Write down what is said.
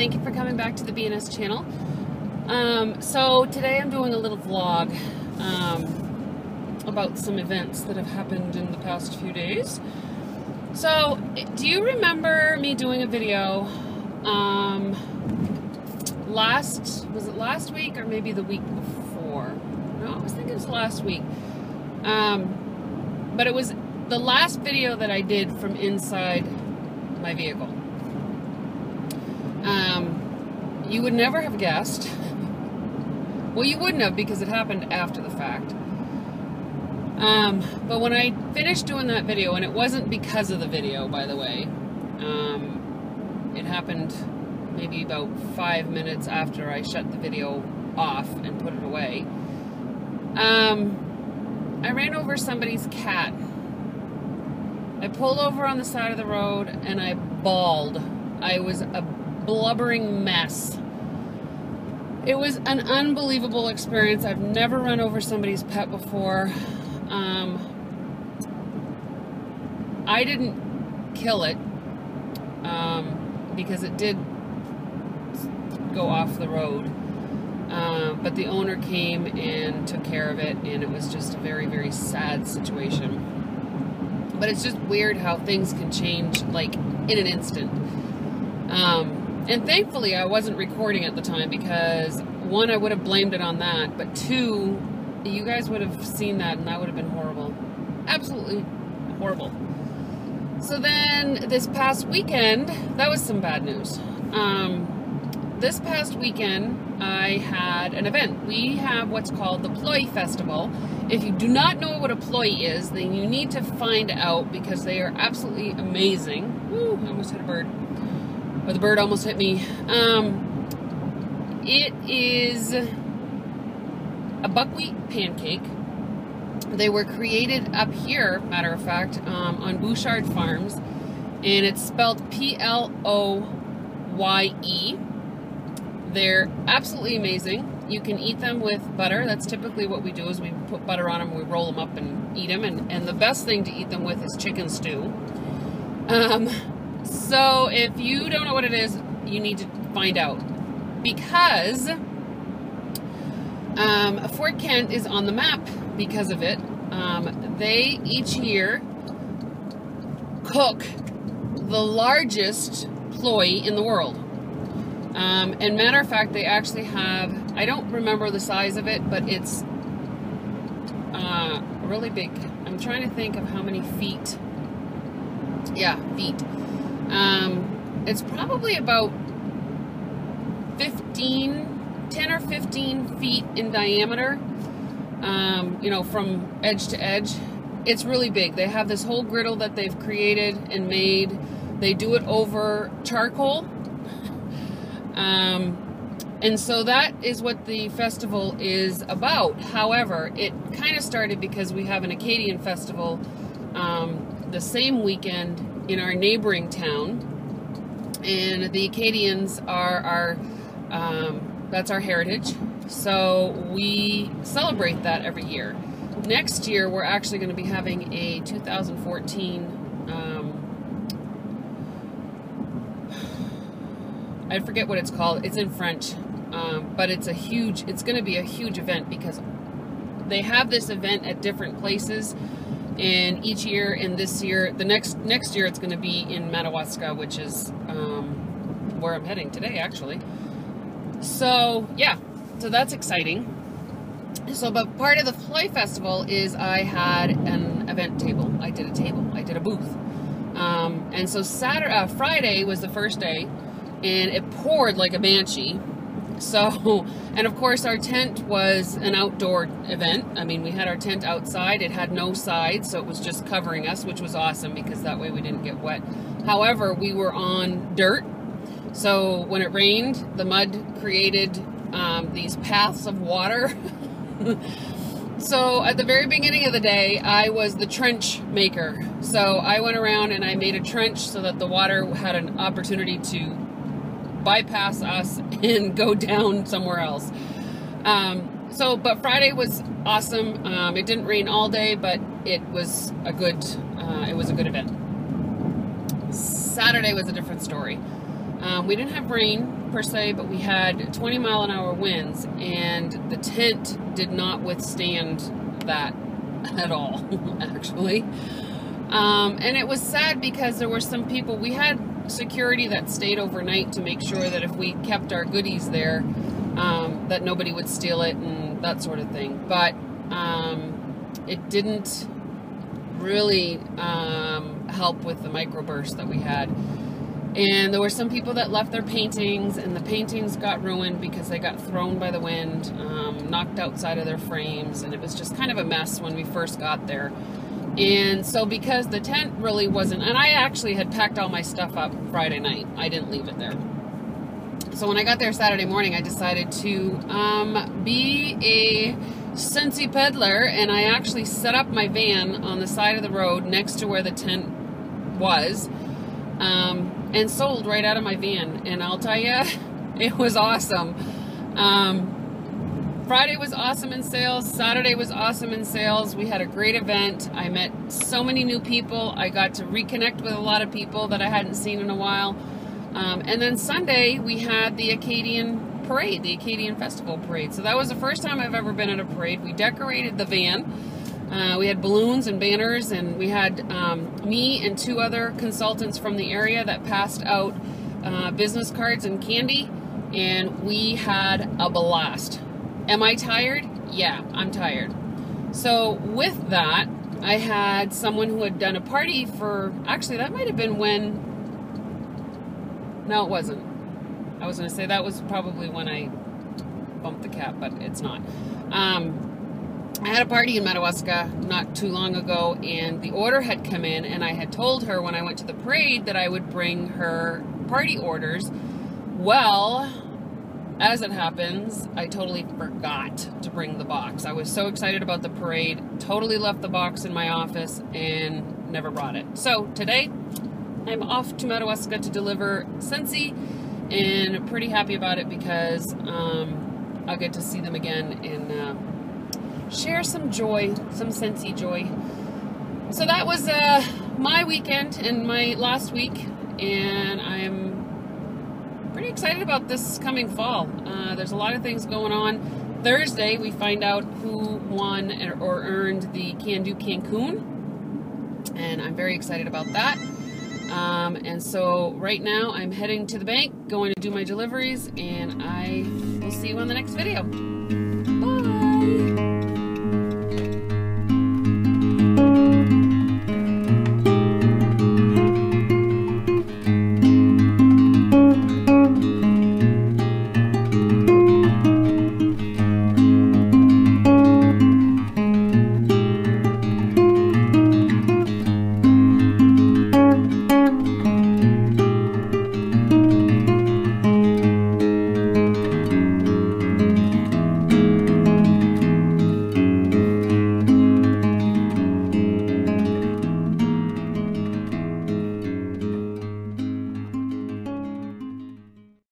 Thank you for coming back to the BNS channel. So today I'm doing a little vlog about some events that have happened in the past few days. So, do you remember me doing a video was it last week or maybe the week before? No, I was thinking it was last week. But it was the last video that I did from inside my vehicle. You would never have guessed. Well, you wouldn't have, because it happened after the fact. But when I finished doing that video, and it wasn't because of the video, by the way, it happened maybe about 5 minutes after I shut the video off and put it away. I ran over somebody's cat. I pulled over on the side of the road and I bawled. I was a blubbering mess. It was an unbelievable experience. I've never run over somebody's pet before. I didn't kill it because it did go off the road. But the owner came and took care of it, and it was just a very, very sad situation. But it's just weird how things can change, like, in an instant. And thankfully, I wasn't recording at the time because, one, I would have blamed it on that, but two, you guys would have seen that, and that would have been horrible. Absolutely horrible. So then, this past weekend, that was some bad news. This past weekend, I had an event. We have what's called the Ploye Festival. If you do not know what a Ploye is, then you need to find out, because they are absolutely amazing. Woo, I almost hit a bird. Or the bird almost hit me. It is a buckwheat pancake. They were created up here, matter of fact, on Bouchard Farms, and it's spelled P-L-O-Y-E. They're absolutely amazing. You can eat them with butter. That's typically what we do, is we put butter on them, we roll them up and eat them, and the best thing to eat them with is chicken stew. So if you don't know what it is, you need to find out, because Fort Kent is on the map because of it. They each year cook the largest Ploye in the world. And matter of fact, they actually have, I don't remember the size of it, but it's really big. I'm trying to think of how many feet. Yeah, feet. It's probably about 10 or 15 feet in diameter, you know, from edge to edge. It's really big. They have this whole griddle that they've created and made. They do it over charcoal. And so that is what the festival is about. However, it kind of started because we have an Acadian festival the same weekend in our neighboring town, and the Acadians are that's our heritage, so we celebrate that every year. Next year, we're actually going to be having a 2014, I forget what it's called, it's in French, but it's going to be a huge event, because they have this event at different places. And each year, and this year, the next year, it's going to be in Madawaska, which is where I'm heading today, actually. So yeah, so that's exciting. So, but part of the Ploye Festival is I had an event table. I did a table. I did a booth. And so Friday was the first day, and it poured like a banshee. So, and of course our tent was an outdoor event. I mean, we had our tent outside. It had no sides, so it was just covering us, which was awesome, because that way we didn't get wet. However, we were on dirt, so when it rained, the mud created these paths of water. So at the very beginning of the day, I was the trench maker. So I went around and I made a trench so that the water had an opportunity to bypass us and go down somewhere else. But Friday was awesome. It didn't rain all day, but it was a good event. Saturday was a different story. We didn't have rain. per se, but we had 20-mile-an-hour winds, and the tent did not withstand that at all, actually. And it was sad because there were some people, we had security that stayed overnight to make sure that if we kept our goodies there, that nobody would steal it and that sort of thing. But it didn't really help with the microburst that we had. And there were some people that left their paintings, and the paintings got ruined because they got thrown by the wind, knocked outside of their frames, and it was just kind of a mess when we first got there. And so because the tent really wasn't, and I actually had packed all my stuff up Friday night, I didn't leave it there. So when I got there Saturday morning, I decided to be a Scentsy peddler, and I actually set up my van on the side of the road next to where the tent was, and sold right out of my van. And I'll tell you, it was awesome. Friday was awesome in sales. Saturday was awesome in sales. We had a great event. I met so many new people. I got to reconnect with a lot of people that I hadn't seen in a while. And then Sunday, we had the Acadian parade, the Acadian Festival parade. So that was the first time I've ever been at a parade. We decorated the van. We had balloons and banners, and we had me and 2 other consultants from the area that passed out business cards and candy, and we had a blast. Am I tired? Yeah, I'm tired. So with that, I had someone who had done a party for, actually that might have been when, no it wasn't. I was going to say that was probably when I bumped the cap, but it's not. I had a party in Madawaska not too long ago, and the order had come in, and I had told her when I went to the parade that I would bring her party orders. Well, as it happens, I totally forgot to bring the box. I was so excited about the parade, totally left the box in my office and never brought it. So today, I'm off to Madawaska to deliver Scentsy, and I'm pretty happy about it because I'll get to see them again and share some joy, some Scentsy joy. So that was my weekend and my last week, and I'm pretty excited about this coming fall. There's a lot of things going on. Thursday, we find out who won or earned the Can Do Cancun, and I'm very excited about that. And so right now, I'm heading to the bank, going to do my deliveries, and I will see you on the next video. Bye!